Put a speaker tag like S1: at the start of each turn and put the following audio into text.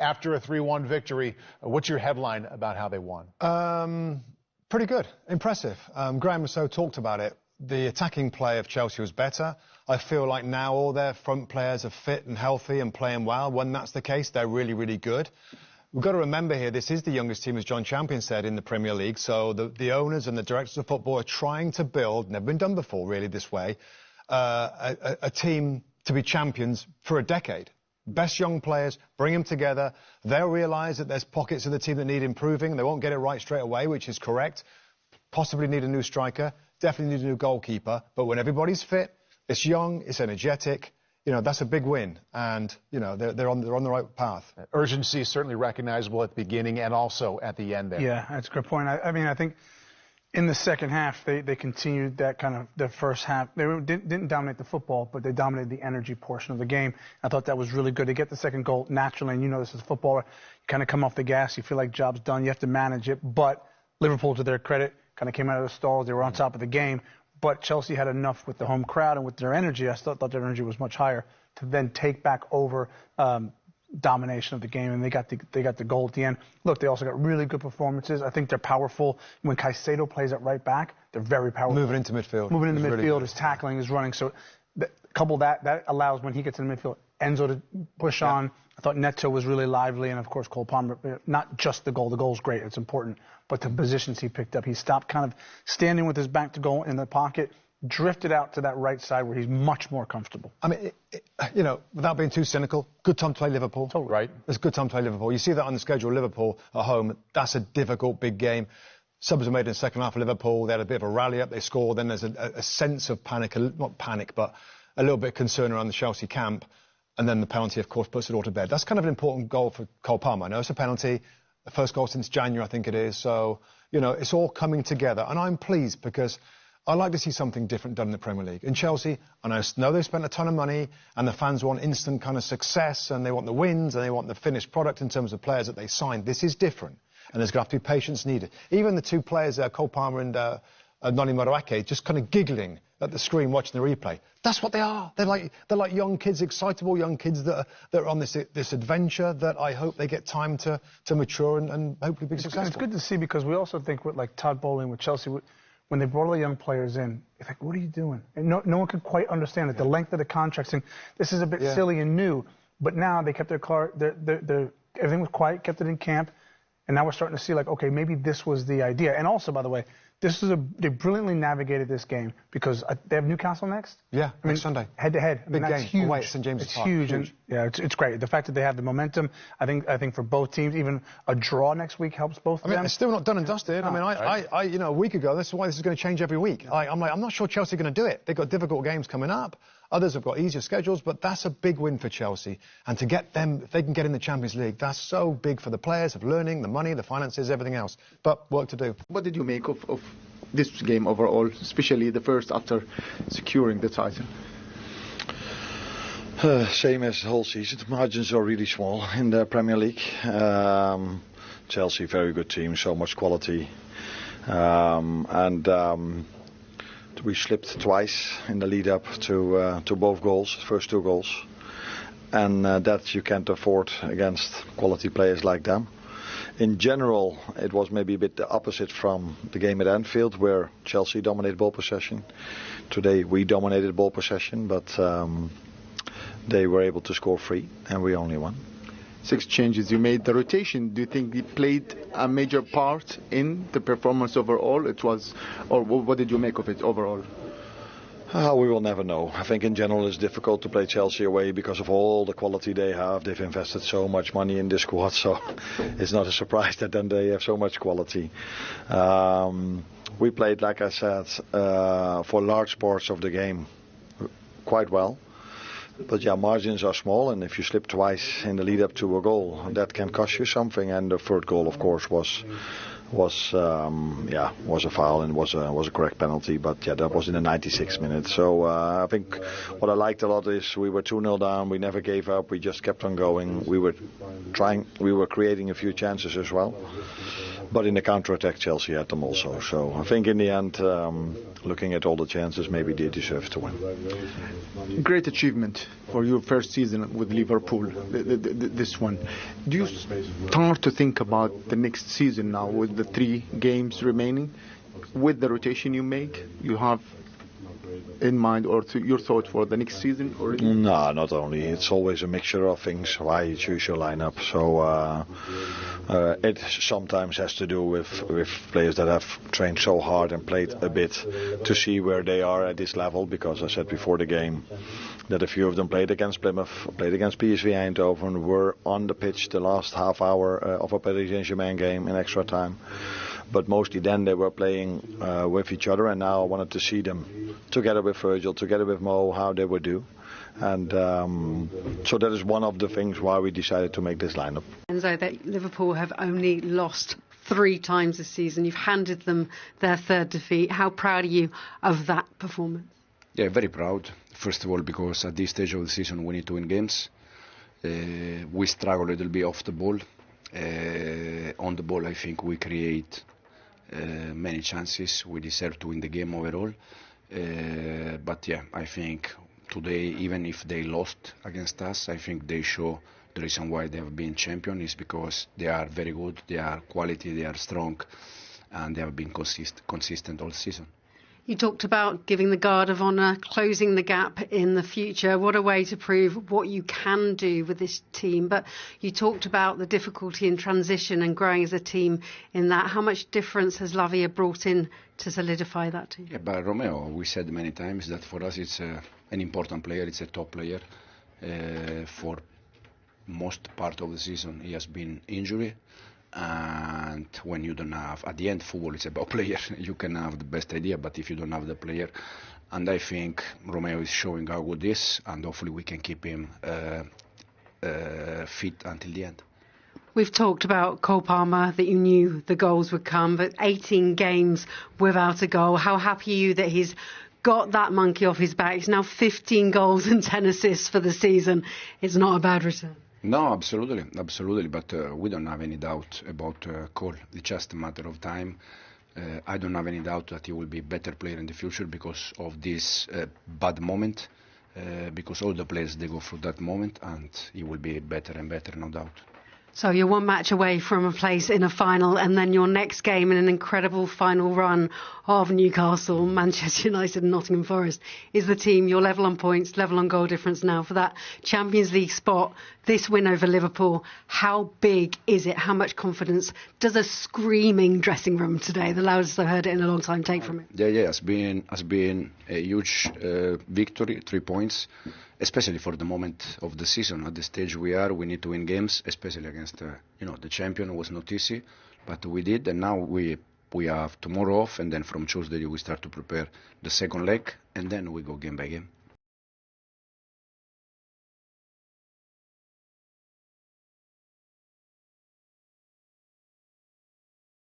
S1: after a 3-1 victory. What's your headline about how they won?
S2: Pretty good. Impressive. Graham Rousseau talked about it. The attacking play of Chelsea was better. I feel like now all their front players are fit and healthy and playing well. When that's the case, they're really, really good. We've got to remember here, this is the youngest team, as John Champion said, in the Premier League. So the owners and the directors of football are trying to build, never been done before really this way, a team to be champions for a decade. Best young players, bring them together. They'll realise that there's pockets of the team that need improving. They won't get it right straight away, which is correct. Possibly need a new striker. Definitely need a new goalkeeper. But when everybody's fit, it's young, it's energetic. You know, that's a big win. And, you know, they're on the right path.
S1: Urgency is certainly recognizable at the beginning and also at the end there.
S3: Yeah, that's a good point. I mean, I think in the second half, they continued that kind of the first half. They didn't dominate the football, but they dominated the energy portion of the game. I thought that was really good. They get the second goal naturally, and you know this as a footballer. You kind of come off the gas. You feel like job's done. You have to manage it. But Liverpool, to their credit, kind of came out of the stalls. They were on top of the game. But Chelsea had enough with the home crowd and with their energy. I still thought their energy was much higher to then take back over domination of the game, and they got the goal at the end. Look, they also got really good performances. I think they're powerful. When Caicedo plays at right back, they're very powerful.
S2: Moving into midfield.
S3: Moving into midfield, really his tackling, his running. So couple that allows, when he gets in the midfield, Enzo to push on. I thought Neto was really lively, and of course Cole Palmer. Not just the goal. The goal's great. It's important. But the positions he picked up, he stopped kind of standing with his back to goal in the pocket, drifted out to that right side where he's much more comfortable.
S2: I mean, you know, without being too cynical, good time to play Liverpool.
S3: Totally.
S1: Right.
S2: It's a good time to play Liverpool. You see that on the schedule, Liverpool at home. That's a difficult, big game. Subs were made in the second half of Liverpool. They had a bit of a rally up. They scored. Then there's a sense of panic, not panic, but a little bit of concern around the Chelsea camp. And then the penalty, of course, puts it all to bed. That's kind of an important goal for Cole Palmer. I know it's a penalty. The first goal since January, I think it is. So, you know, it's all coming together. And I'm pleased because I like to see something different done in the Premier League. In Chelsea, and I know they've spent a ton of money, and the fans want instant kind of success, and they want the wins, and they want the finished product in terms of players that they signed. This is different, and there's going to have to be patience needed. Even the two players, Cole Palmer and Noni Madueke, just kind of giggling at the screen watching the replay. That's what they are. They're like young kids, excitable young kids that are on this adventure that I hope they get time to mature and hopefully be successful.
S3: It's good to see, because we also think with like Todd Bowling with Chelsea, when they brought all the young players in, it's like, what are you doing? And no one could quite understand it. The length of the contracts, and this is a bit silly and new. But now they kept everything was quiet, kept it in camp, and now we're starting to see like, okay, maybe this was the idea. And also, by the way, they brilliantly navigated this game, because they have Newcastle next.
S2: Yeah, next Sunday.
S3: Head to head.
S2: Big
S3: that's
S2: game.
S3: huge.
S2: Away at St James's Park.
S3: Huge. And, yeah, it's great. The fact that they have the momentum, I think for both teams, even a draw next week helps both of them.
S2: It's still not done and dusted.
S3: No,
S2: I mean, you know, a week ago, this is why this is going to change every week. I'm not sure Chelsea are going to do it. They've got difficult games coming up. Others have got easier schedules, but that's a big win for Chelsea. And to get them, if they can get in the Champions League, that's so big for the players, of learning, the money, the finances, everything else. But work to do.
S4: What did you make of this game overall, especially the first after securing the title?
S5: Same as the whole season. The margins are really small in the Premier League. Chelsea, very good team, so much quality. We slipped twice in the lead up to both goals, first two goals. And that you can't afford against quality players like them. In general, it was maybe a bit the opposite from the game at Anfield, where Chelsea dominated ball possession. Today we dominated ball possession, but they were able to score 3 and we only won.
S4: 6 changes you made. The rotation, do you think it played a major part in the performance overall? Or what did you make of it overall?
S5: We will never know. I think in general it's difficult to play Chelsea away because of all the quality they have. They've invested so much money in this squad, so it's not a surprise that then they have so much quality. We played, like I said, for large parts of the game quite well. But yeah, margins are small, and if you slip twice in the lead up to a goal, that can cost you something. And the third goal, of course, was was a foul and was a correct penalty, but yeah, that was in the 96th minute. So I think what I liked a lot is we were 2-0 down, we never gave up, we just kept on going. We were creating a few chances as well, but in the counter-attack Chelsea had them also. So I think in the end, looking at all the chances, maybe they deserved to win.
S4: Great achievement for your first season with Liverpool, this one. Do you start to think about the next season now with the 3 games remaining? With the rotation you make, you have in mind or your thought for the next season? Or
S5: No, not only. It's always a mixture of things why you choose your lineup. So it sometimes has to do with players that have trained so hard and played a bit to see where they are at this level. Because I said before the game that a few of them played against Plymouth, played against PSV Eindhoven, were on the pitch the last half hour of a Paris Saint-Germain game in extra time. But mostly then they were playing with each other, and now I wanted to see them together with Virgil, together with Mo, how they would do. And so that is one of the things why we decided to make this lineup.
S6: Enzo, that Liverpool have only lost 3 times this season. You've handed them their 3rd defeat. How proud are you of that performance?
S7: Yeah, very proud. First of all, because at this stage of the season we need to win games. We struggle a little bit off the ball. On the ball, I think we create many chances. We deserve to win the game overall. But yeah, I think today, even if they lost against us, I think they show the reason why they have been champion is because they are very good, they are quality, they are strong, and they have been consistent all season.
S6: You talked about giving the guard of honour, closing the gap in the future. What a way to prove what you can do with this team. But you talked about the difficulty in transition and growing as a team in that. How much difference has Lavia brought in to solidify that team?
S7: Yeah, but Romeo, we said many times that for us it's an important player, it's a top player. For most part of the season he has been injured. And when you don't have, at the end, football is about player. You can have the best idea, but if you don't have the player, and I think Romeo is showing how good he is, and hopefully we can keep him fit until the end.
S6: We've talked about Cole Palmer, that you knew the goals would come, but 18 games without a goal. How happy are you that he's got that monkey off his back? He's now 15 goals and 10 assists for the season. It's not a bad return.
S7: No, absolutely, but we don't have any doubt about Cole. It's just a matter of time. I don't have any doubt that he will be a better player in the future because of this bad moment, because all the players, they go through that moment, and he will be better and better, no doubt.
S6: So you're 1 match away from a place in a final, and then your next game in an incredible final run of Newcastle, Manchester United and Nottingham Forest. Is the team, you're level on points, level on goal difference now for that Champions League spot, this win over Liverpool? How big is it? How much confidence does a screaming dressing room today, the loudest I've heard it in a long time, take from it?
S7: Yeah, has been a huge victory, 3 points. Especially for the moment of the season, at the stage we are, we need to win games, especially against the champion. It was not easy, but we did, and now we have tomorrow off, and then from Tuesday we start to prepare the second leg, and then we go game by game.